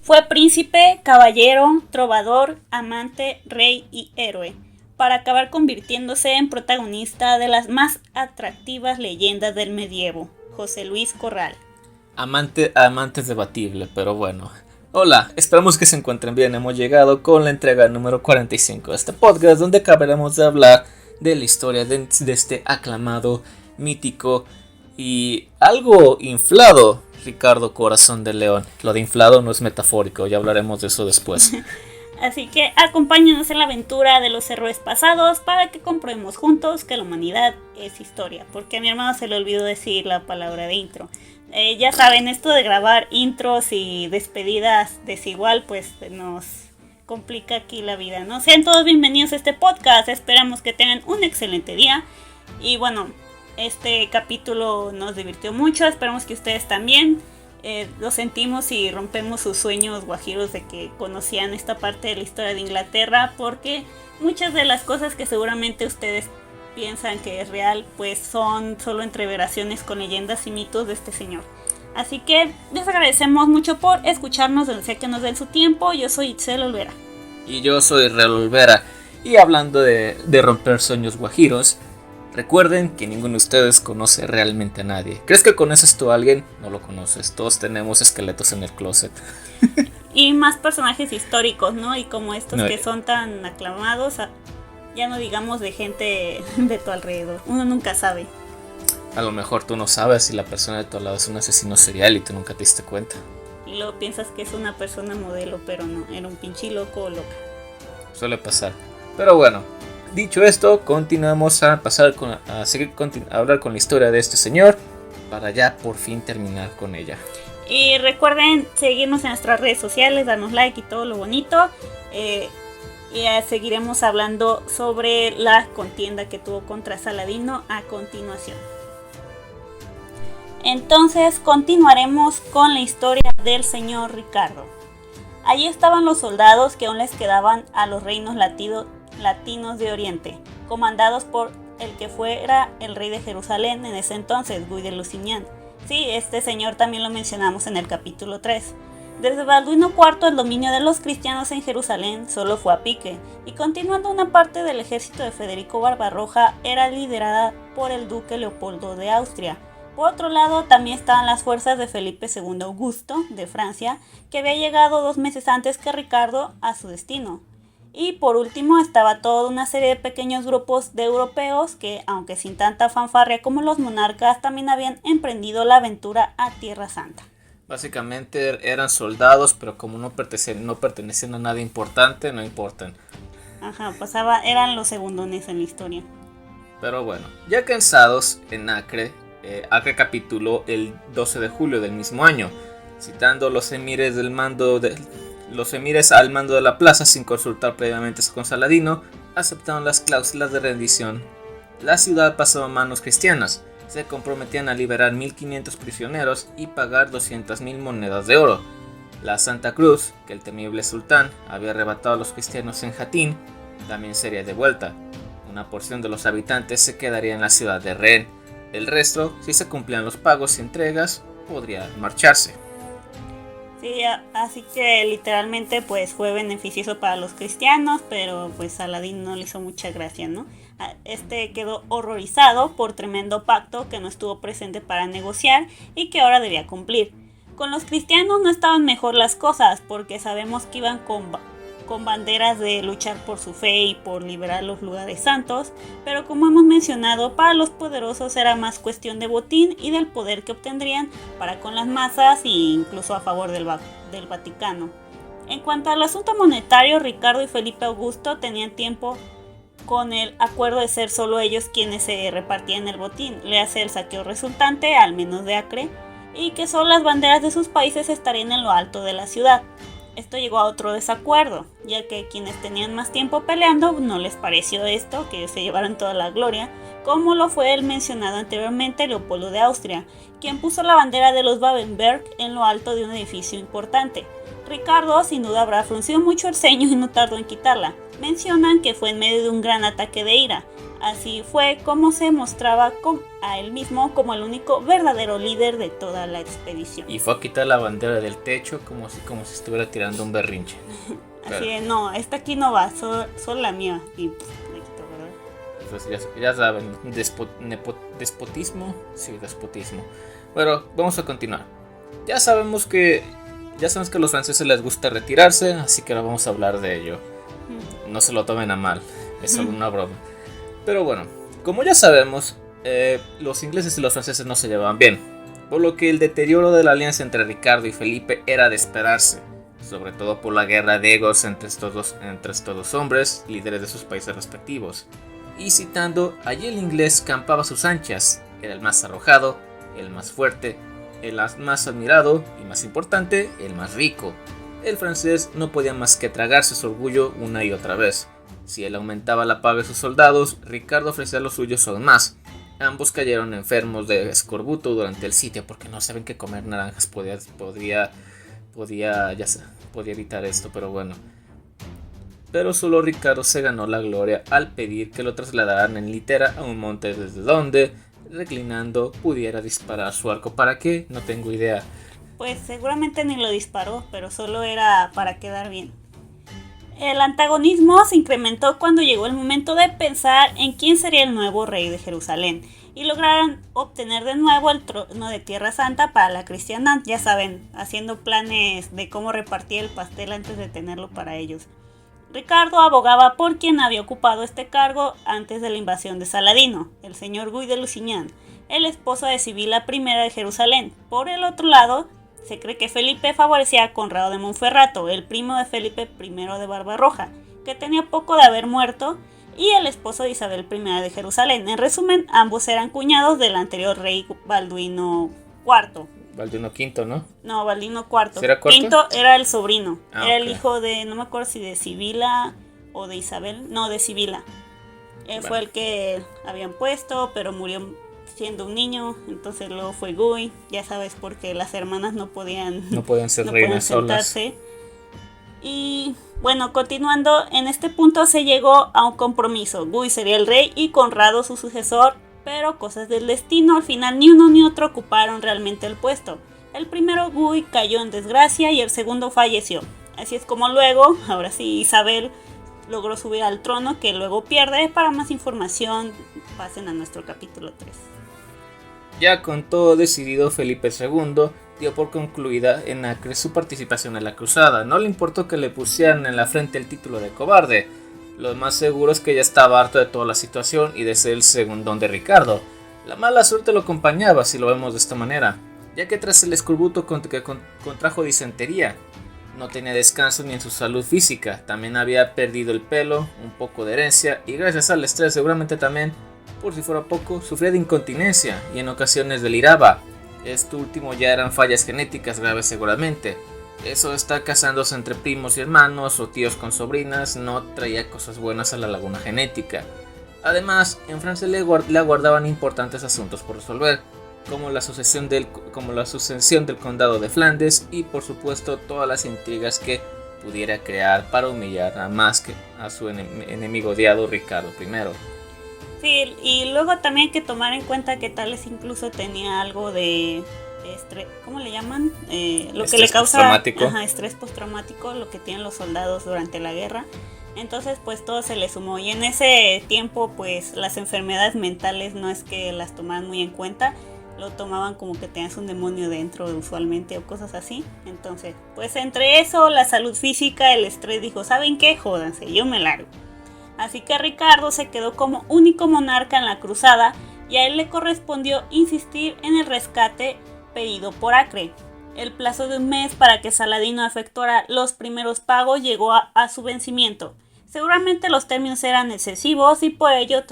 Fue príncipe, caballero, trovador, amante, rey y héroe, para acabar convirtiéndose en protagonista de las más atractivas leyendas del medievo, José Luis Corral. Amante es debatible, pero bueno. Hola, esperamos que se encuentren bien. Hemos llegado con la entrega número 45 de este podcast, donde acabaremos de hablar de la historia de este aclamado, mítico y algo inflado Ricardo Corazón de León. Lo de inflado no es metafórico, ya hablaremos de eso después. Así que acompáñenos en la aventura de los héroes pasados para que comprobemos juntos que la humanidad es historia. Porque a mi hermano se le olvidó decir la palabra de intro. Ya saben, esto de grabar intros y despedidas desigual pues nos complica aquí la vida, ¿no? Sean todos bienvenidos a este podcast, esperamos que tengan un excelente día. Y bueno, este capítulo nos divirtió mucho, esperamos que ustedes también. Lo sentimos y rompemos sus sueños guajiros de que conocían esta parte de la historia de Inglaterra, porque muchas de las cosas que seguramente ustedes piensan que es real, pues son solo entreveraciones con leyendas y mitos de este señor. Así que les agradecemos mucho por escucharnos, donde sea que nos den su tiempo. Yo soy Itzel Olvera. Y yo soy Real Olvera. Y hablando de romper sueños guajiros, recuerden que ninguno de ustedes conoce realmente a nadie. ¿Crees que conoces tú a alguien? No lo conoces. Todos tenemos esqueletos en el closet. Y más personajes históricos, ¿no? Y como estos que son tan aclamados, ya no digamos de gente de tu alrededor. Uno nunca sabe. A lo mejor tú no sabes si la persona de tu lado es un asesino serial y tú nunca te diste cuenta. Y luego piensas que es una persona modelo, pero no, era un pinche loco o loca. Suele pasar. Pero bueno, dicho esto, continuamos a hablar con la historia de este señor para ya por fin terminar con ella. Y recuerden seguirnos en nuestras redes sociales, darnos like y todo lo bonito. Y seguiremos hablando sobre la contienda que tuvo contra Saladino a continuación. Entonces continuaremos con la historia del señor Ricardo. Allí estaban los soldados que aún les quedaban a los reinos latinos de Oriente, comandados por el que fuera el rey de Jerusalén en ese entonces, Guy de Lusignan. Sí, este señor también lo mencionamos en el capítulo 3. Desde Balduino IV el dominio de los cristianos en Jerusalén solo fue a pique, y continuando una parte del ejército de Federico Barbarroja era liderada por el duque Leopoldo de Austria. Por otro lado, también estaban las fuerzas de Felipe II Augusto, de Francia, que había llegado 2 meses antes que Ricardo a su destino. Y por último estaba toda una serie de pequeños grupos de europeos que, aunque sin tanta fanfarria como los monarcas, también habían emprendido la aventura a Tierra Santa. Básicamente eran soldados, pero como no pertenecían a nada importante, no importan. Ajá, eran los segundones en la historia. Pero bueno, ya cansados, en Acre capituló el 12 de julio del mismo año, citando los emires al mando de la plaza sin consultar previamente con Saladino, aceptaron las cláusulas de rendición. La ciudad pasó a manos cristianas. Se comprometían a liberar 1.500 prisioneros y pagar 200.000 monedas de oro. La Santa Cruz, que el temible sultán había arrebatado a los cristianos en Jatín, también sería devuelta. Una porción de los habitantes se quedaría en la ciudad de Rennes. El resto, si se cumplían los pagos y entregas, podría marcharse. Sí, así que literalmente pues fue beneficioso para los cristianos, pero pues Saladín no le hizo mucha gracia, ¿no? Este quedó horrorizado por tremendo pacto que no estuvo presente para negociar y que ahora debía cumplir. Con los cristianos no estaban mejor las cosas, porque sabemos que iban con banderas de luchar por su fe y por liberar los lugares santos, pero como hemos mencionado, para los poderosos era más cuestión de botín y del poder que obtendrían para con las masas e incluso a favor del Vaticano. En cuanto al asunto monetario, Ricardo y Felipe Augusto tenían tiempo con el acuerdo de ser solo ellos quienes se repartían el botín, le hace el saqueo resultante, al menos de Acre, y que solo las banderas de sus países estarían en lo alto de la ciudad. Esto llegó a otro desacuerdo, ya que quienes tenían más tiempo peleando no les pareció esto, que se llevaran toda la gloria, como lo fue el mencionado anteriormente Leopoldo de Austria, quien puso la bandera de los Babenberg en lo alto de un edificio importante. Ricardo sin duda habrá fruncido mucho el ceño y no tardó en quitarla. Mencionan que fue en medio de un gran ataque de ira. Así fue como se mostraba a él mismo como el único verdadero líder de toda la expedición. Y fue a quitar la bandera del techo como si estuviera tirando un berrinche. Así de, no, esta aquí no va, solo la mía. Y pues, le quitó, ¿verdad? Entonces ya saben, despotismo. Sí, despotismo. Bueno, vamos a continuar. Ya sabemos que a los franceses les gusta retirarse, así que ahora vamos a hablar de ello. No se lo tomen a mal, es solo una broma. Pero bueno, como ya sabemos, los ingleses y los franceses no se llevaban bien, por lo que el deterioro de la alianza entre Ricardo y Felipe era de esperarse, sobre todo por la guerra de egos entre estos dos hombres, líderes de sus países respectivos. Y citando, allí el inglés campaba a sus anchas, era el más arrojado, el más fuerte, el más admirado y, más importante, el más rico. El francés no podía más que tragarse su orgullo una y otra vez. Si él aumentaba la paga de sus soldados, Ricardo ofrecía los suyos aún más. Ambos cayeron enfermos de escorbuto durante el sitio porque no saben que comer naranjas podía evitar esto, pero bueno. Pero solo Ricardo se ganó la gloria al pedir que lo trasladaran en litera a un monte desde donde, reclinando, pudiera disparar su arco. ¿Para qué? No tengo idea. Pues seguramente ni lo disparó, pero solo era para quedar bien. El antagonismo se incrementó cuando llegó el momento de pensar en quién sería el nuevo rey de Jerusalén y lograron obtener de nuevo el trono de Tierra Santa para la cristiandad, ya saben, haciendo planes de cómo repartir el pastel antes de tenerlo para ellos. Ricardo abogaba por quien había ocupado este cargo antes de la invasión de Saladino, el señor Guy de Lusignan, el esposo de Sibila I de Jerusalén. Por el otro lado, se cree que Felipe favorecía a Conrado de Monferrato, el primo de Felipe I de Barbarroja, que tenía poco de haber muerto, y el esposo de Isabel I de Jerusalén. En resumen, ambos eran cuñados del anterior rey Balduino IV. Balduino V, ¿no? No, Balduino IV. ¿Será cuarto? Quinto era el sobrino. Era Okay. el hijo de, no me acuerdo si de Sibila o de Isabel. No, de Sibila. Él fue el que habían puesto, pero murió siendo un niño. Entonces luego fue Guy. Ya sabes, porque las hermanas no podían ser reinas solas. Y bueno, continuando, en este punto se llegó a un compromiso. Guy sería el rey y Conrado su sucesor. Pero cosas del destino, al final ni uno ni otro ocuparon realmente el puesto. El primero, Guy, cayó en desgracia y el segundo falleció. Así es como luego, ahora sí, Isabel logró subir al trono, que luego pierde. Para más información, pasen a nuestro capítulo 3. Ya con todo decidido, Felipe II dio por concluida en Acre su participación en la cruzada. No le importó que le pusieran en la frente el título de cobarde. Lo más seguro es que ya estaba harto de toda la situación y de ser el segundón de Ricardo. La mala suerte lo acompañaba, si lo vemos de esta manera, ya que tras el escorbuto contrajo disentería. No tenía descanso ni en su salud física, también había perdido el pelo, un poco de herencia y gracias al estrés seguramente también, por si fuera poco, sufría de incontinencia y en ocasiones deliraba. Esto último ya eran fallas genéticas graves seguramente. Eso de estar casándose entre primos y hermanos o tíos con sobrinas no traía cosas buenas a la laguna genética. Además, en Francia le aguardaban importantes asuntos por resolver, como la sucesión del condado de Flandes y por supuesto todas las intrigas que pudiera crear para humillar a su enemigo odiado Ricardo I. Sí, y luego también hay que tomar en cuenta que Tales incluso tenía algo de estrés, ¿cómo le llaman? Lo que le causa estrés postraumático, lo que tienen los soldados durante la guerra. Entonces pues todo se le sumó y en ese tiempo pues las enfermedades mentales no es que las tomaran muy en cuenta, lo tomaban como que tenías un demonio dentro usualmente o cosas así. Entonces pues entre eso, la salud física, el estrés, dijo, ¿saben qué? Jódanse, yo me largo. Así que Ricardo se quedó como único monarca en la cruzada y a él le correspondió insistir en el rescate pedido por Acre. El plazo de un mes para que Saladino efectuara los primeros pagos llegó a su vencimiento. Seguramente los términos eran excesivos y por ello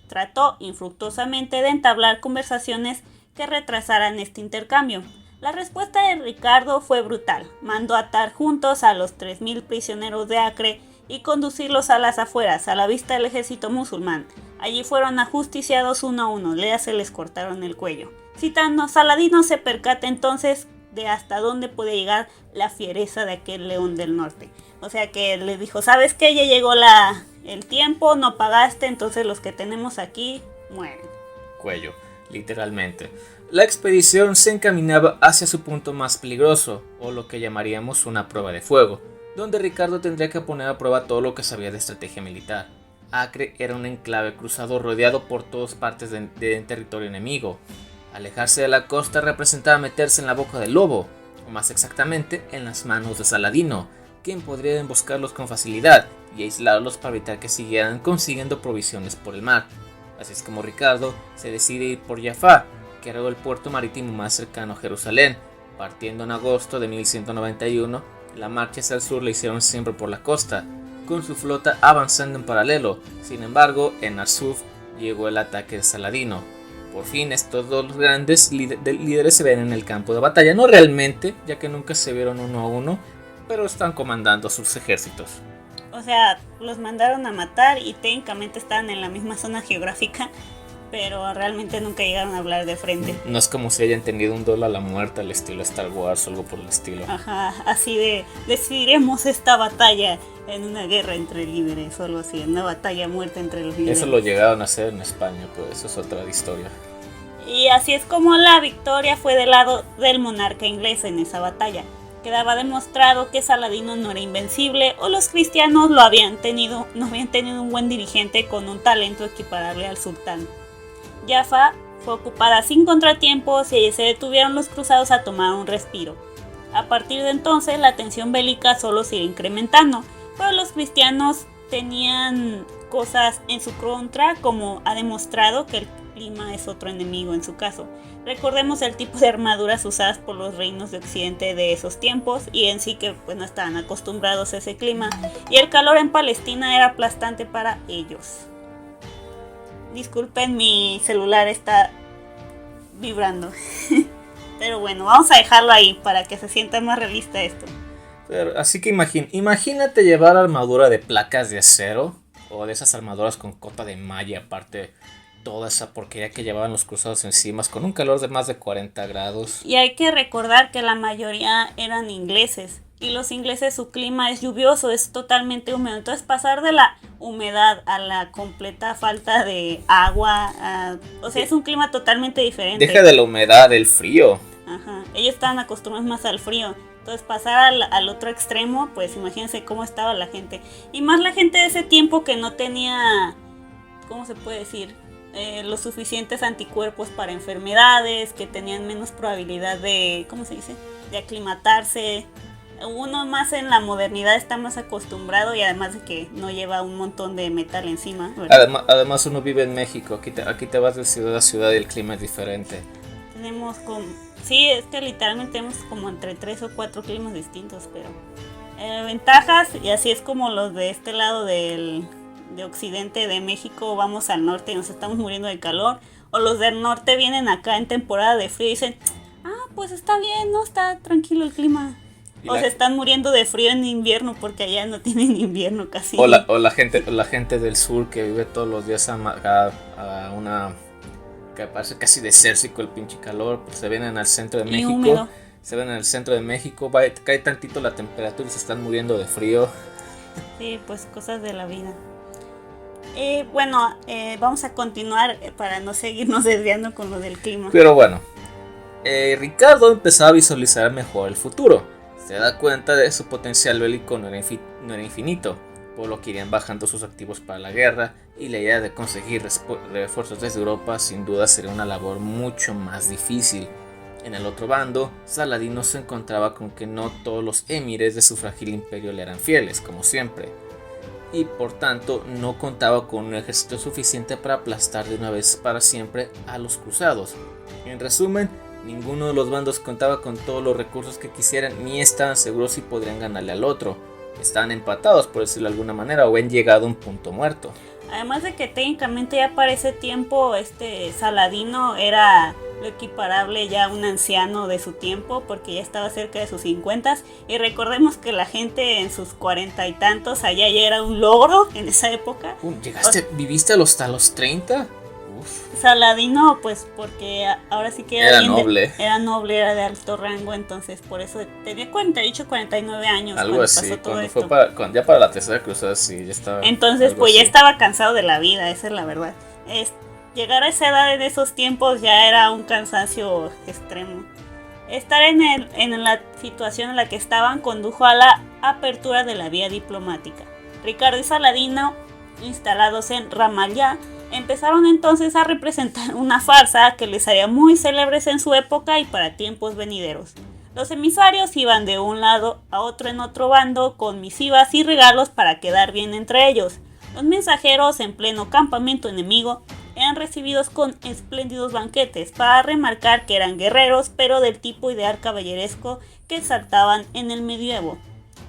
trató infructuosamente de entablar conversaciones que retrasaran este intercambio. La respuesta de Ricardo fue brutal. Mandó atar juntos a los 3.000 prisioneros de Acre y conducirlos a las afueras, a la vista del ejército musulmán. Allí fueron ajusticiados uno a uno, se les cortaron el cuello. Citando, Saladino se percata entonces de hasta dónde puede llegar la fiereza de aquel león del norte. O sea que le dijo, ¿sabes qué? Ya llegó el tiempo, no pagaste, entonces los que tenemos aquí mueren. Cuello, literalmente. La expedición se encaminaba hacia su punto más peligroso, o lo que llamaríamos una prueba de fuego, donde Ricardo tendría que poner a prueba todo lo que sabía de estrategia militar. Acre era un enclave cruzado rodeado por todas partes de territorio enemigo. Alejarse de la costa representaba meterse en la boca del lobo, o más exactamente en las manos de Saladino, quien podría emboscarlos con facilidad y aislarlos para evitar que siguieran consiguiendo provisiones por el mar. Así es como Ricardo se decide ir por Jaffa, que era el puerto marítimo más cercano a Jerusalén. Partiendo en agosto de 1191, la marcha hacia el sur la hicieron siempre por la costa, con su flota avanzando en paralelo. Sin embargo, en Arsuf llegó el ataque de Saladino. Por fin estos dos grandes líderes se ven en el campo de batalla, no realmente, ya que nunca se vieron uno a uno, pero están comandando sus ejércitos. O sea, los mandaron a matar y técnicamente estaban en la misma zona geográfica, pero realmente nunca llegaron a hablar de frente. No es como si hayan tenido un duelo a la muerte al estilo Star Wars o algo por el estilo. Ajá, así de decidiremos esta batalla en una guerra entre líderes o algo así, una batalla a muerte entre los líderes. Eso lo llegaron a hacer en España, pues eso es otra historia. Y así es como la victoria fue del lado del monarca inglés en esa batalla. Quedaba demostrado que Saladino no era invencible o los cristianos no habían tenido un buen dirigente con un talento equiparable al sultán. Jaffa fue ocupada sin contratiempos y allí se detuvieron los cruzados a tomar un respiro. A partir de entonces la tensión bélica solo se iba incrementando, pero los cristianos tenían cosas en su contra, como ha demostrado que el clima es otro enemigo en su caso. Recordemos el tipo de armaduras usadas por los reinos de Occidente de esos tiempos y en sí que pues, no estaban acostumbrados a ese clima, y el calor en Palestina era aplastante para ellos. Disculpen, mi celular está vibrando. Pero bueno, vamos a dejarlo ahí para que se sienta más realista esto. Pero, así que imagínate llevar armadura de placas de acero o de esas armaduras con cota de malla, aparte toda esa porquería que llevaban los cruzados encima con un calor de más de 40 grados. Y hay que recordar que la mayoría eran ingleses. Y los ingleses, su clima es lluvioso, es totalmente húmedo. Entonces pasar de la humedad a la completa falta de agua, o sea, es un clima totalmente diferente. Deja de la humedad, el frío. Ajá, ellos estaban acostumbrados más al frío. Entonces pasar al otro extremo, pues imagínense cómo estaba la gente. Y más la gente de ese tiempo que no tenía, ¿cómo se puede decir? Los suficientes anticuerpos para enfermedades, que tenían menos probabilidad de, ¿cómo se dice? De aclimatarse. Uno más en la modernidad está más acostumbrado y además de que no lleva un montón de metal encima. Además uno vive en México, aquí te vas de ciudad a ciudad y el clima es diferente. Tenemos sí, es que literalmente tenemos como entre 3 o 4 climas distintos, pero ventajas, y así es como los de este lado de occidente de México vamos al norte y nos estamos muriendo de calor, o los del norte vienen acá en temporada de frío y dicen, pues está bien, no está tranquilo el clima. O se están muriendo de frío en invierno porque allá no tienen invierno casi. O la gente del sur que vive todos los días a una que parece casi desértico el pinche calor, pues se vienen al centro de México. Húmedo. Se ven en el centro de México, cae tantito la temperatura y se están muriendo de frío. Sí, pues cosas de la vida. Bueno, vamos a continuar para no seguirnos desviando con lo del clima. Pero bueno, Ricardo empezaba a visualizar mejor el futuro. Se da cuenta de su potencial bélico no era infinito, por lo que irían bajando sus activos para la guerra, y la idea de conseguir refuerzos desde Europa sin duda sería una labor mucho más difícil. En el otro bando, Saladino se encontraba con que no todos los emires de su frágil imperio le eran fieles, como siempre, y por tanto no contaba con un ejército suficiente para aplastar de una vez para siempre a los cruzados. En resumen, ninguno de los bandos contaba con todos los recursos que quisieran, ni estaban seguros si podrían ganarle al otro. Estaban empatados, por decirlo de alguna manera, o han llegado a un punto muerto. Además de que técnicamente ya para ese tiempo Saladino era lo equiparable ya a un anciano de su tiempo, porque ya estaba cerca de sus 50, y recordemos que la gente en sus 40 y tantos allá ya era un logro en esa época. ¿Viviste hasta los 30? Uf. Saladino, pues porque ahora sí que era noble. Era noble, era de alto rango, entonces por eso tenía 49 años. Algo cuando así, pasó todo cuando esto. fue ya para la tercera cruzada, sí, ya estaba. Entonces, pues ya estaba cansado de la vida, esa es la verdad. Llegar a esa edad en esos tiempos ya era un cansancio extremo. Estar en la situación en la que estaban condujo a la apertura de la vía diplomática. Ricardo y Saladino, instalados en Ramallah, empezaron entonces a representar una farsa que les haría muy célebres en su época y para tiempos venideros. Los emisarios iban de un lado a otro en otro bando con misivas y regalos para quedar bien entre ellos. Los mensajeros, en pleno campamento enemigo, eran recibidos con espléndidos banquetes para remarcar que eran guerreros, pero del tipo ideal caballeresco que exaltaban en el medievo,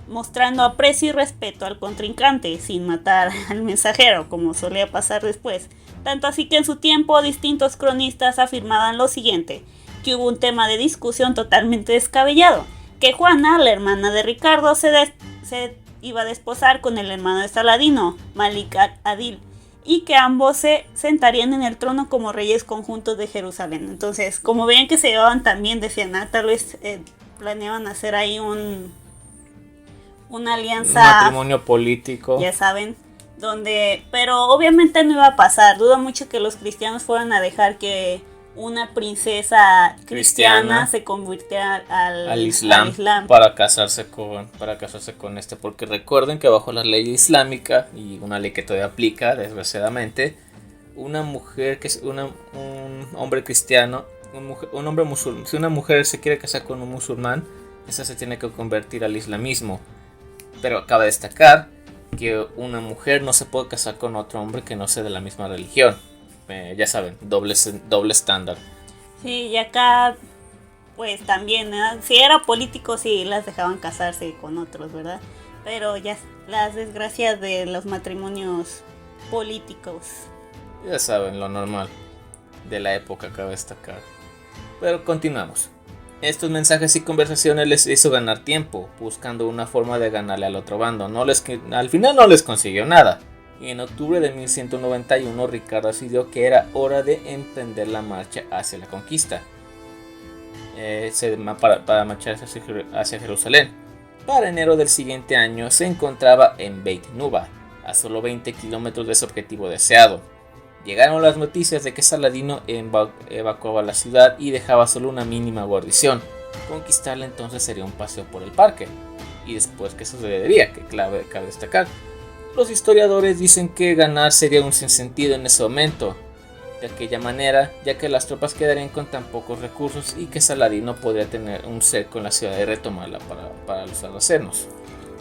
mostrando aprecio y respeto al contrincante sin matar al mensajero, como solía pasar después. Tanto así que en su tiempo distintos cronistas afirmaban lo siguiente, que hubo un tema de discusión totalmente descabellado, que Juana, la hermana de Ricardo, se iba a desposar con el hermano de Saladino, Malik Adil, y que ambos se sentarían en el trono como reyes conjuntos de Jerusalén. Entonces, como veían que se llevaban tan bien, decían, tal vez planeaban hacer ahí una alianza, un matrimonio político, ya saben, pero obviamente no iba a pasar. Dudo mucho que los cristianos fueran a dejar que una princesa cristiana se convirtiera al Islam para casarse con porque recuerden que bajo la ley islámica, y una ley que todavía aplica desgraciadamente, una mujer que es un hombre cristiano, un hombre musulmán, si una mujer se quiere casar con un musulmán, esa se tiene que convertir al islamismo. Pero cabe destacar que una mujer no se puede casar con otro hombre que no sea de la misma religión. Ya saben, doble estándar. Sí, y acá pues también, ¿verdad? Si era político sí las dejaban casarse con otros, ¿verdad? Pero ya las desgracias de los matrimonios políticos. Ya saben, lo normal de la época, cabe destacar. Pero continuamos. Estos mensajes y conversaciones les hizo ganar tiempo, buscando una forma de ganarle al otro bando. Al final no les consiguió nada. Y en octubre de 1191 Ricardo decidió que era hora de emprender la marcha hacia la conquista, para marcharse hacia Jerusalén. Para enero del siguiente año se encontraba en Beit Nuba, a solo 20 kilómetros de su objetivo deseado. Llegaron las noticias de que Saladino evacuaba la ciudad y dejaba solo una mínima guarnición. Conquistarla entonces sería un paseo por el parque. Y después, ¿qué sucedería? Que cabe destacar. Los historiadores dicen que ganar sería un sinsentido en ese momento, de aquella manera, ya que las tropas quedarían con tan pocos recursos y que Saladino podría tener un cerco en la ciudad y retomarla para los sarracenos.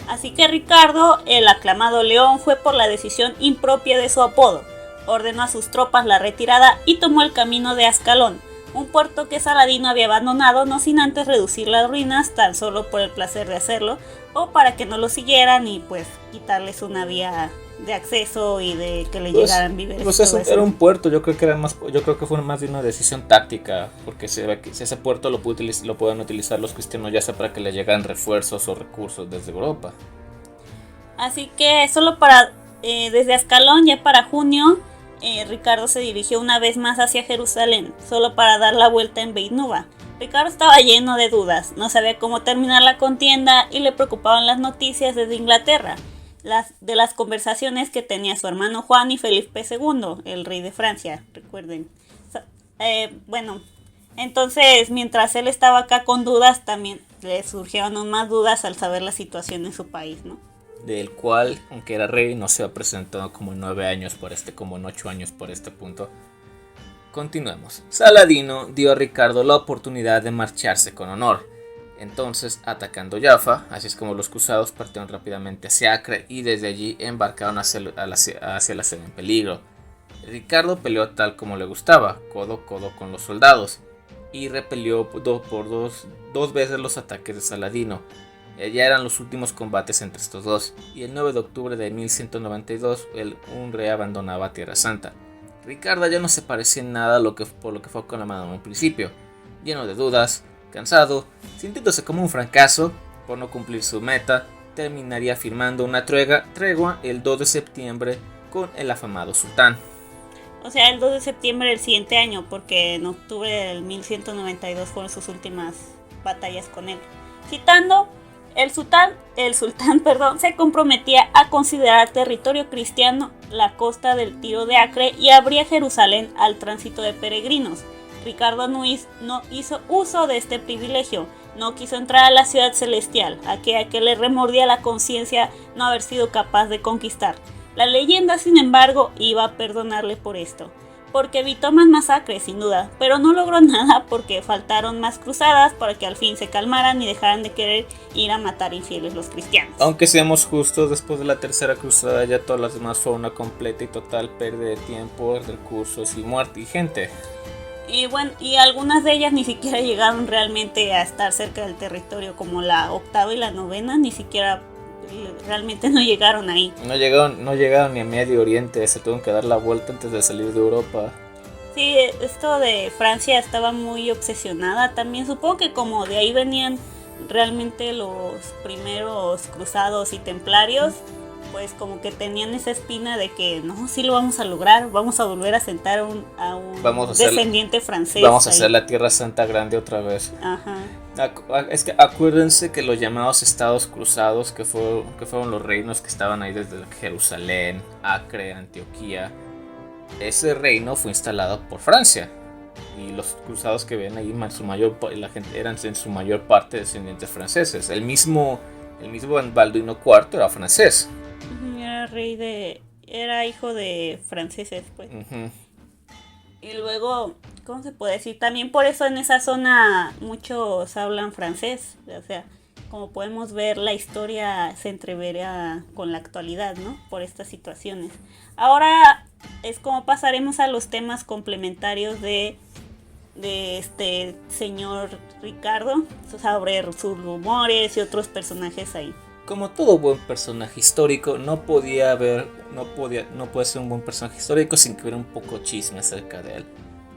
Así que Ricardo, el aclamado león, fue por la decisión impropia de su apodo. Ordenó a sus tropas la retirada y tomó el camino de Ascalón, un puerto que Saladino había abandonado, no sin antes reducir las ruinas tan solo por el placer de hacerlo, o para que no lo siguieran y pues quitarles una vía de acceso y de que le llegaran víveres. Pues eso era un puerto, yo creo que fue más de una decisión táctica, porque si ese puerto lo pueden utilizar los cristianos ya sea para que le llegaran refuerzos o recursos desde Europa. Así que solo desde Ascalón, ya para junio, Ricardo se dirigió una vez más hacia Jerusalén, solo para dar la vuelta en Beit Nuba. Ricardo estaba lleno de dudas, no sabía cómo terminar la contienda y le preocupaban las noticias desde Inglaterra, de las conversaciones que tenía su hermano Juan y Felipe II, el rey de Francia, recuerden. Entonces mientras él estaba acá con dudas, también le surgieron aún más dudas al saber la situación en su país, ¿no? Del cual, aunque era rey, no se ha presentado como en 9 años como en 8 años por este punto. Continuemos. Saladino dio a Ricardo la oportunidad de marcharse con honor. Entonces, atacando Jaffa, así es como los cruzados partieron rápidamente hacia Acre y desde allí embarcaron hacia la sede en peligro. Ricardo peleó tal como le gustaba, codo a codo con los soldados, y repelió dos veces los ataques de Saladino. Ya eran los últimos combates entre estos dos, y el 9 de octubre de 1192 un rey abandonaba Tierra Santa. Ricardo ya no se parecía en nada por lo que fue con la mano en un principio, lleno de dudas, cansado, sintiéndose como un fracaso por no cumplir su meta, terminaría firmando una tregua el 2 de septiembre con el afamado sultán. O sea, el 2 de septiembre del siguiente año, porque en octubre del 1192 fueron sus últimas batallas con él. Citando, el sultán, perdón, se comprometía a considerar territorio cristiano la costa del Tiro de Acre y abría Jerusalén al tránsito de peregrinos. Ricardo no hizo uso de este privilegio, no quiso entrar a la ciudad celestial, aquella que le remordía la conciencia no haber sido capaz de conquistar. La leyenda, sin embargo, iba a perdonarle por esto, porque evitó más masacres, sin duda, pero no logró nada porque faltaron más cruzadas para que al fin se calmaran y dejaran de querer ir a matar infieles los cristianos. Aunque seamos justos, después de la tercera cruzada ya todas las demás fueron una completa y total pérdida de tiempo, recursos y muerte y gente. Y bueno, y algunas de ellas ni siquiera llegaron realmente a estar cerca del territorio, como la octava y la novena, ni siquiera realmente no llegaron ahí. No llegaron ni a Medio Oriente, se tuvieron que dar la vuelta antes de salir de Europa. Sí, esto de Francia estaba muy obsesionada también, supongo que como de ahí venían realmente los primeros cruzados y templarios, pues como que tenían esa espina de que no, sí lo vamos a lograr, vamos a volver a sentar a un descendiente francés. Vamos a hacer la Tierra Santa grande otra vez. Ajá. Es que acuérdense que los llamados estados cruzados, que fueron los reinos que estaban ahí desde Jerusalén, Acre, Antioquía, ese reino fue instalado por Francia. Y los cruzados que ven ahí, la gente eran en su mayor parte descendientes franceses. El mismo Balduino IV era francés. Era hijo de franceses, pues. Uh-huh. Y luego, ¿cómo se puede decir? También por eso en esa zona muchos hablan francés. O sea, como podemos ver, la historia se entreverá con la actualidad, ¿no? Por estas situaciones. Ahora es como pasaremos a los temas complementarios de este señor Ricardo, sobre sus rumores y otros personajes ahí. Como todo buen personaje histórico, no puede ser un buen personaje histórico sin que hubiera un poco chisme acerca de él.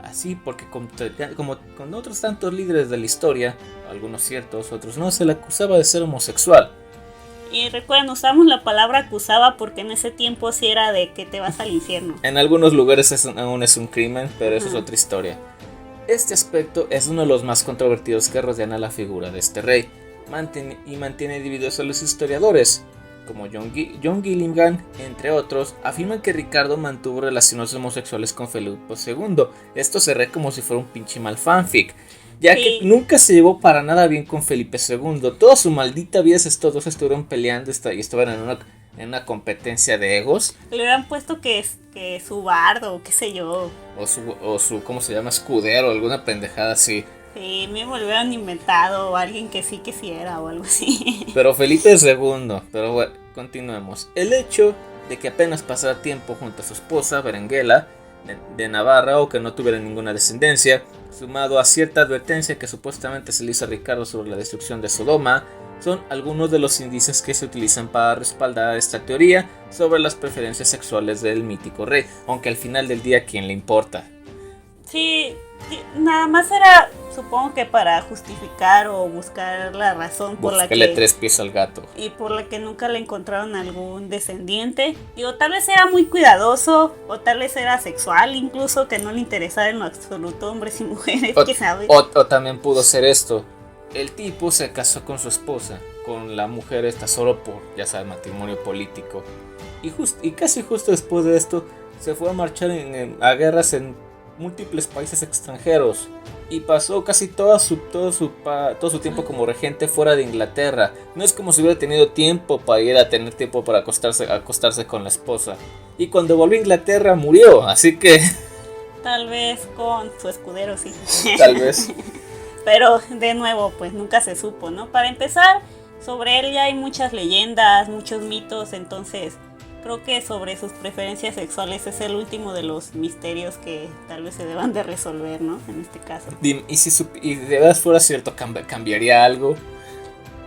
Así, porque como con otros tantos líderes de la historia, algunos ciertos, otros no, se le acusaba de ser homosexual. Y recuerden, usamos la palabra acusaba porque en ese tiempo sí era de que te vas al infierno. En algunos lugares aún es un crimen, pero eso es otra historia. Este aspecto es uno de los más controvertidos que rodean a la figura de este rey. Mantiene divididos a los historiadores, como John Gilligan, entre otros, afirman que Ricardo mantuvo relaciones homosexuales con Felipe II. Esto se ve como si fuera un pinche mal fanfic, ya que nunca se llevó para nada bien con Felipe II. Toda su maldita vida estos dos estuvieron peleando y estaban en una competencia de egos. Le hubieran puesto que su bardo, qué sé yo. O su ¿cómo se llama? Escudero, alguna pendejada así. Sí, me hubieran inventado alguien que sí era o algo así. Pero Felipe II, pero bueno, continuemos. El hecho de que apenas pasara tiempo junto a su esposa, Berenguela, de Navarra, o que no tuviera ninguna descendencia, sumado a cierta advertencia que supuestamente se le hizo a Ricardo sobre la destrucción de Sodoma, son algunos de los indicios que se utilizan para respaldar esta teoría sobre las preferencias sexuales del mítico rey, aunque al final del día, ¿quién le importa? Sí, nada más era, supongo que para justificar o buscar la razón por la que... Búscale 3 pies al gato. Y por la que nunca le encontraron algún descendiente. Digo, tal vez era muy cuidadoso, o tal vez era sexual incluso, que no le interesaba en lo absoluto hombres y mujeres, ¿quién sabe? O también pudo ser esto. El tipo se casó con su esposa, con la mujer esta solo por, ya sabes, matrimonio político. Y casi justo después de esto, se fue a marchar a guerras en múltiples países extranjeros y pasó casi todo su tiempo como regente fuera de Inglaterra. No es como si hubiera tenido tiempo para ir a tener tiempo para acostarse con la esposa. Y cuando volvió a Inglaterra murió, así que... Tal vez con su escudero, sí. Tal vez. Pero de nuevo, pues nunca se supo, ¿no? Para empezar, sobre él ya hay muchas leyendas, muchos mitos, entonces... Creo que sobre sus preferencias sexuales es el último de los misterios que tal vez se deban de resolver, ¿no? En este caso. Y si de verdad fuera cierto, ¿cambiaría algo?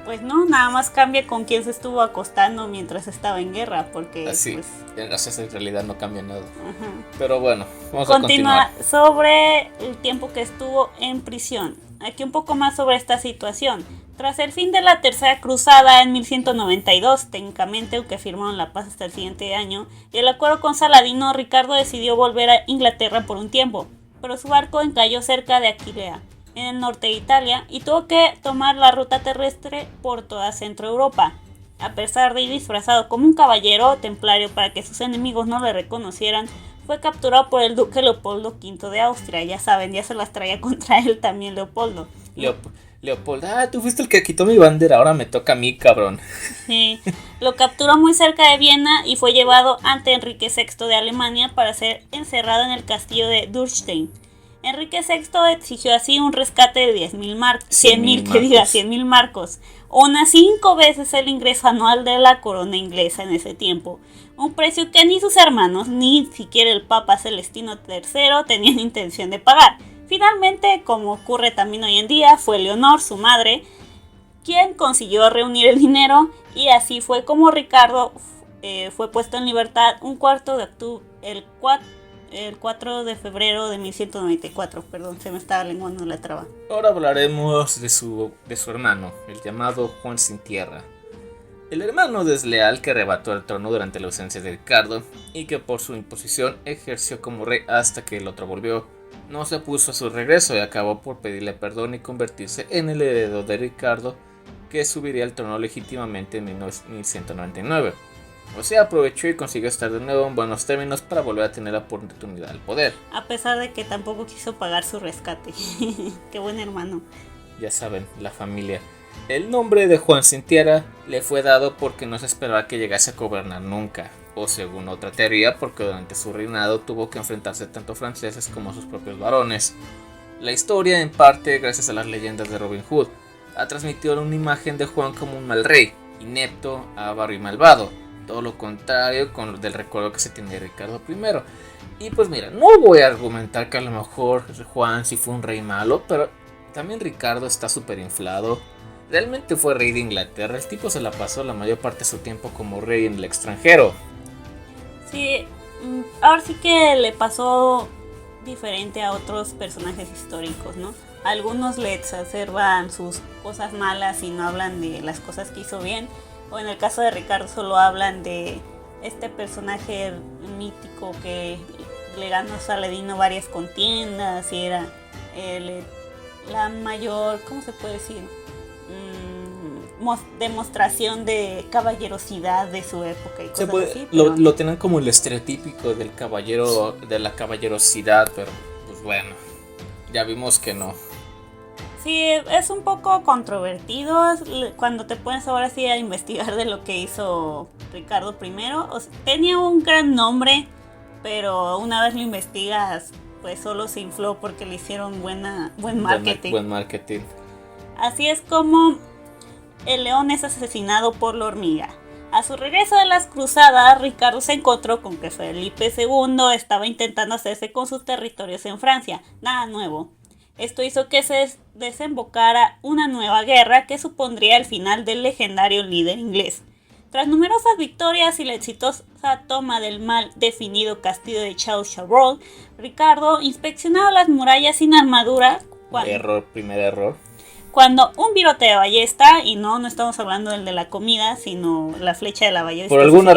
Pues no, nada más cambia con quién se estuvo acostando mientras estaba en guerra, porque Así, pues, en realidad no cambia nada. ajá. Pero bueno, vamos a Continúa continuar. sobre el tiempo que estuvo en prisión. Aquí un poco más sobre esta situación. Tras el fin de la Tercera Cruzada en 1192, técnicamente, aunque firmaron la paz hasta el siguiente año, y el acuerdo con Saladino, Ricardo decidió volver a Inglaterra por un tiempo, pero su barco encalló cerca de Aquilea, en el norte de Italia, y tuvo que tomar la ruta terrestre por toda Centro Europa. A pesar de ir disfrazado como un caballero templario para que sus enemigos no le reconocieran, fue capturado por el duque Leopoldo V de Austria. Ya saben, ya se las traía contra él también Leopoldo. Leopoldo, tú fuiste el que quitó mi bandera, ahora me toca a mí, cabrón. Sí, lo capturó muy cerca de Viena y fue llevado ante Enrique VI de Alemania para ser encerrado en el castillo de Dürstein. Enrique VI exigió así un rescate de 10.000 marcos, 100.000 marcos, unas 5 veces el ingreso anual de la corona inglesa en ese tiempo, un precio que ni sus hermanos ni siquiera el Papa Celestino III tenían intención de pagar. Finalmente, como ocurre también hoy en día, fue Leonor, su madre, quien consiguió reunir el dinero, y así fue como Ricardo fue puesto en libertad el 4 de febrero de 1194. Perdón, se me estaba lenguando la traba. Ahora hablaremos de su hermano, el llamado Juan Sin Tierra. El hermano desleal que arrebató el trono durante la ausencia de Ricardo y que por su imposición ejerció como rey hasta que el otro volvió. No se opuso a su regreso y acabó por pedirle perdón y convertirse en el heredero de Ricardo, que subiría al trono legítimamente en 1199. O sea, aprovechó y consiguió estar de nuevo en buenos términos para volver a tener la oportunidad al poder. A pesar de que tampoco quiso pagar su rescate. Qué buen hermano. Ya saben, la familia. El nombre de Juan Sin Tierra le fue dado porque no se esperaba que llegase a gobernar nunca, o según otra teoría, porque durante su reinado tuvo que enfrentarse tanto a franceses como a sus propios varones. La historia, en parte gracias a las leyendas de Robin Hood, ha transmitido una imagen de Juan como un mal rey, inepto, avaro y malvado, todo lo contrario del recuerdo que se tiene de Ricardo I. Y pues mira, no voy a argumentar que a lo mejor Juan sí fue un rey malo, pero también Ricardo está súper inflado. Realmente fue rey de Inglaterra, el tipo se la pasó la mayor parte de su tiempo como rey en el extranjero. Sí, ahora sí que le pasó diferente a otros personajes históricos, ¿no? Algunos le exacerban sus cosas malas y no hablan de las cosas que hizo bien. O en el caso de Ricardo solo hablan de este personaje mítico que le ganó a Saladino varias contiendas y era la mayor, ¿cómo se puede decir? Demostración de caballerosidad de su época y cosas así. Pero lo tienen como el estereotípico del caballero, de la caballerosidad, pero pues bueno, ya vimos que no. Sí, es un poco controvertido cuando te pones ahora sí a investigar de lo que hizo Ricardo I. Tenía un gran nombre, pero una vez lo investigas, pues solo se infló porque le hicieron buen marketing. Buen marketing. Así es como el león es asesinado por la hormiga. A su regreso de las cruzadas, Ricardo se encontró con que Felipe II estaba intentando hacerse con sus territorios en Francia. Nada nuevo. Esto hizo que se desembocara una nueva guerra que supondría el final del legendario líder inglés. Tras numerosas victorias y la exitosa toma del mal definido castillo de Château-Chinon, Ricardo inspeccionaba las murallas sin armadura. Primer error. Cuando un virote de ballesta, y no estamos hablando del de la comida, sino la flecha de la ballesta. Por alguna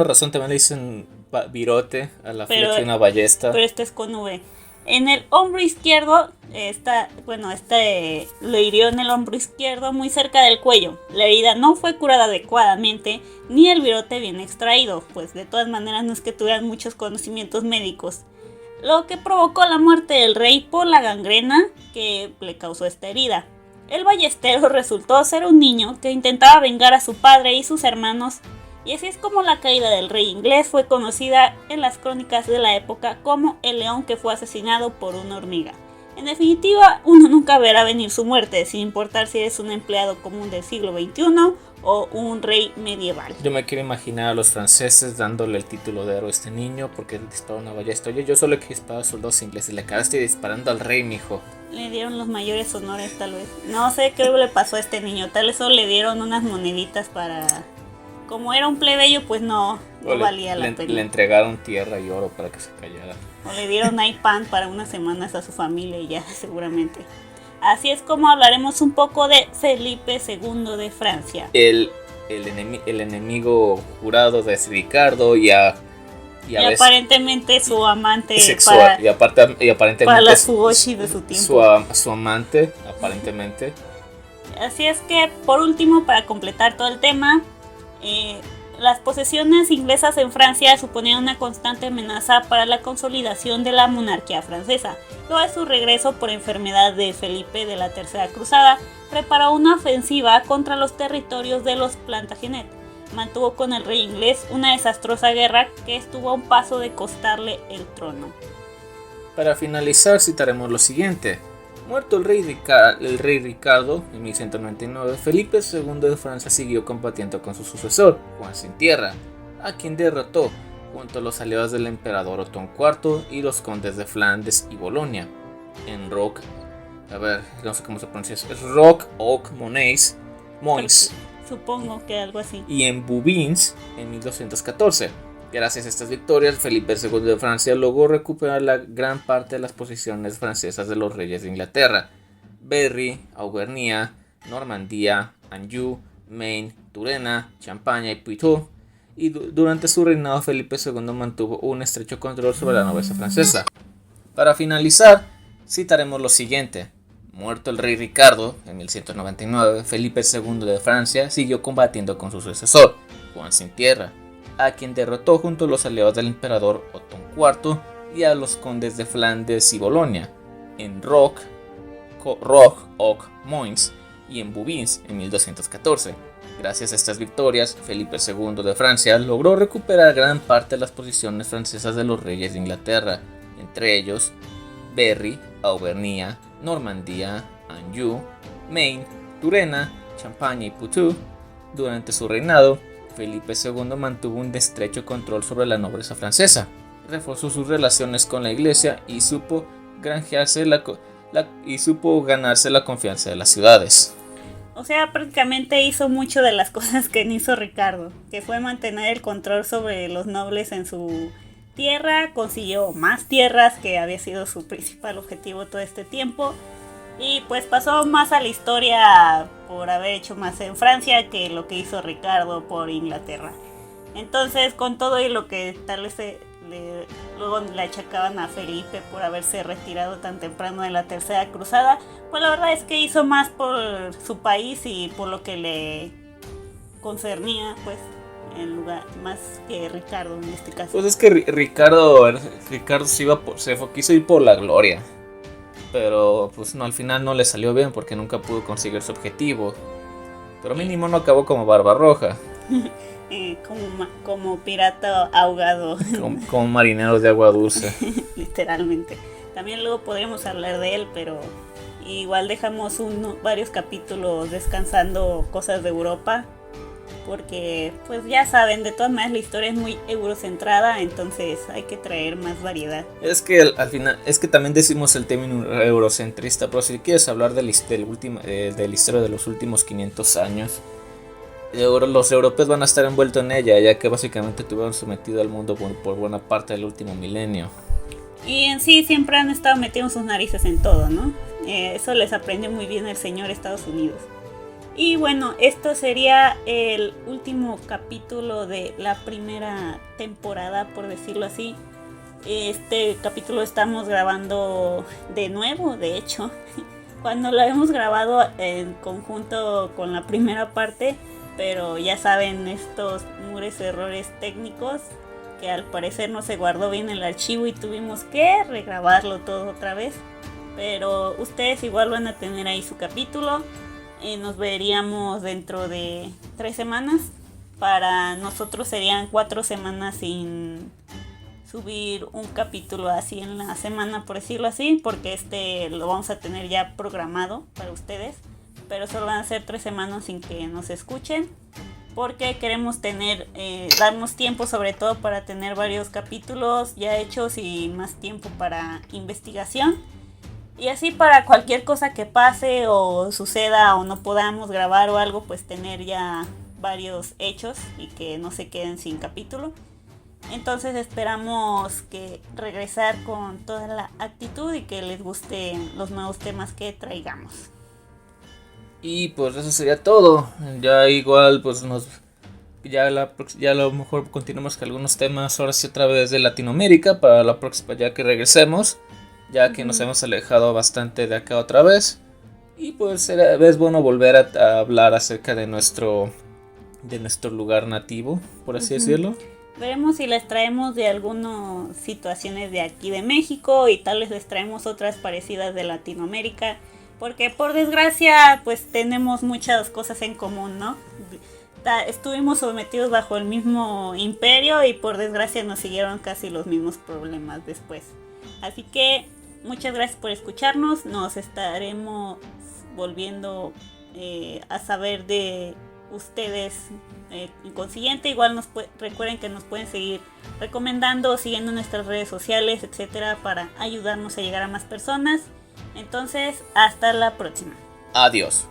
razón también le dicen virote a la flecha de una ballesta. Pero este es con V. En el hombro izquierdo, lo hirió en el hombro izquierdo muy cerca del cuello. La herida no fue curada adecuadamente, ni el virote bien extraído, pues de todas maneras no es que tuvieran muchos conocimientos médicos. Lo que provocó la muerte del rey por la gangrena que le causó esta herida. El ballestero resultó ser un niño que intentaba vengar a su padre y sus hermanos, y así es como la caída del rey inglés fue conocida en las crónicas de la época como el león que fue asesinado por una hormiga. En definitiva, uno nunca verá venir su muerte, sin importar si eres un empleado común del siglo XXI o un rey medieval. Yo me quiero imaginar a los franceses dándole el título de héroe a este niño porque disparó una ballesta. Oye, yo solo he disparado a soldados ingleses, le acabaste disparando al rey, mijo. Le dieron los mayores honores, tal vez. No sé qué le pasó a este niño. Tal vez solo le dieron unas moneditas para... Como era un plebeyo, pues no valía la pena. Le entregaron tierra y oro para que se callara. O le dieron ahí pan para unas semanas a su familia y ya, seguramente. Así es como hablaremos un poco de Felipe II de Francia. El enemigo jurado de Ricardo y aparentemente su amante sexual, y aparentemente para las fugoshi de su tiempo. Su amante, aparentemente. Así es que, por último, para completar todo el tema, las posesiones inglesas en Francia suponían una constante amenaza para la consolidación de la monarquía francesa. Luego de su regreso por enfermedad de Felipe de la Tercera Cruzada, preparó una ofensiva contra los territorios de los Plantagenet. Mantuvo con el rey inglés una desastrosa guerra que estuvo a un paso de costarle el trono. Para finalizar, citaremos lo siguiente. Muerto el rey Ricardo en 1199, Felipe II de Francia siguió combatiendo con su sucesor, Juan Sin Tierra, a quien derrotó junto a los aliados del emperador Otón IV y los condes de Flandes y Bolonia. En Roc, no sé cómo se pronuncia, es Roc-Oc-Moines, Supongo que algo así. Y en Bouvines en 1214. Gracias a estas victorias, Felipe II de Francia logró recuperar la gran parte de las posiciones francesas de los reyes de Inglaterra: Berry, Auvernia, Normandía, Anjou, Maine, Turena, Champaña y Poitou. Y durante su reinado, Felipe II mantuvo un estrecho control sobre la nobleza francesa. Para finalizar, citaremos lo siguiente. Muerto el rey Ricardo en 1199, Felipe II de Francia siguió combatiendo con su sucesor, Juan Sin Tierra, a quien derrotó junto a los aliados del emperador Otón IV y a los condes de Flandes y Bolonia, en Roc-Oc-Moines y en Bouvines en 1214. Gracias a estas victorias, Felipe II de Francia logró recuperar gran parte de las posiciones francesas de los reyes de Inglaterra, entre ellos Berry, Auvernia, Normandía, Anjou, Maine, Turena, Champaña y Poitou. Durante su reinado, Felipe II mantuvo un estrecho control sobre la nobleza francesa, reforzó sus relaciones con la iglesia y supo ganarse la confianza de las ciudades. O sea, prácticamente hizo mucho de las cosas que no hizo Ricardo, que fue mantener el control sobre los nobles en su tierra, consiguió más tierras, que había sido su principal objetivo todo este tiempo, y pues pasó más a la historia por haber hecho más en Francia que lo que hizo Ricardo por Inglaterra. Entonces, con todo y lo que tal vez luego le achacaban a Felipe por haberse retirado tan temprano de la Tercera Cruzada, pues la verdad es que hizo más por su país y por lo que le concernía, pues, en lugar más que Ricardo en este caso. Pues es que Ricardo quiso ir por la gloria, pero pues no, al final no le salió bien porque nunca pudo conseguir su objetivo. Pero mínimo no acabó como Barbarroja. Como pirata ahogado. Como marineros de agua dulce. Literalmente. También luego podríamos hablar de él, pero igual dejamos varios capítulos descansando cosas de Europa. Porque, pues ya saben, de todas maneras la historia es muy eurocentrada, entonces hay que traer más variedad. Es que al final, es que también decimos el término eurocentrista, pero si quieres hablar de la historia de los últimos 500 años, los europeos van a estar envueltos en ella, ya que básicamente tuvieron sometido al mundo por buena parte del último milenio. Y en sí siempre han estado metiendo sus narices en todo, ¿no? Eso les aprendió muy bien el señor Estados Unidos. Y bueno, esto sería el último capítulo de la primera temporada, por decirlo así. Este capítulo estamos grabando de nuevo, de hecho. Cuando lo hemos grabado en conjunto con la primera parte, pero ya saben, estos mugres errores técnicos que al parecer no se guardó bien el archivo y tuvimos que regrabarlo todo otra vez. Pero ustedes igual van a tener ahí su capítulo. Nos veríamos dentro de 3 semanas. Para nosotros serían 4 semanas sin subir un capítulo así en la semana, por decirlo así, porque este lo vamos a tener ya programado para ustedes, pero solo van a ser 3 semanas sin que nos escuchen, porque queremos darnos tiempo sobre todo para tener varios capítulos ya hechos y más tiempo para investigación. Y así para cualquier cosa que pase o suceda o no podamos grabar o algo, pues tener ya varios hechos y que no se queden sin capítulo. Entonces esperamos que regresar con toda la actitud y que les gusten los nuevos temas que traigamos. Y pues eso sería todo. Ya igual pues ya a lo mejor continuamos con algunos temas ahora sí otra vez de Latinoamérica para la próxima ya que regresemos, ya que nos hemos alejado bastante de acá otra vez. Y pues es bueno volver a hablar acerca de nuestro lugar nativo, por así decirlo. Veremos si les traemos de algunas situaciones de aquí de México y tal vez les traemos otras parecidas de Latinoamérica, porque por desgracia pues tenemos muchas cosas en común, ¿no? Estuvimos sometidos bajo el mismo imperio y por desgracia nos siguieron casi los mismos problemas después. Así que muchas gracias por escucharnos, nos estaremos volviendo a saber de ustedes consiguiente. Igual recuerden que nos pueden seguir recomendando, siguiendo nuestras redes sociales, etcétera, para ayudarnos a llegar a más personas. Entonces, hasta la próxima. Adiós.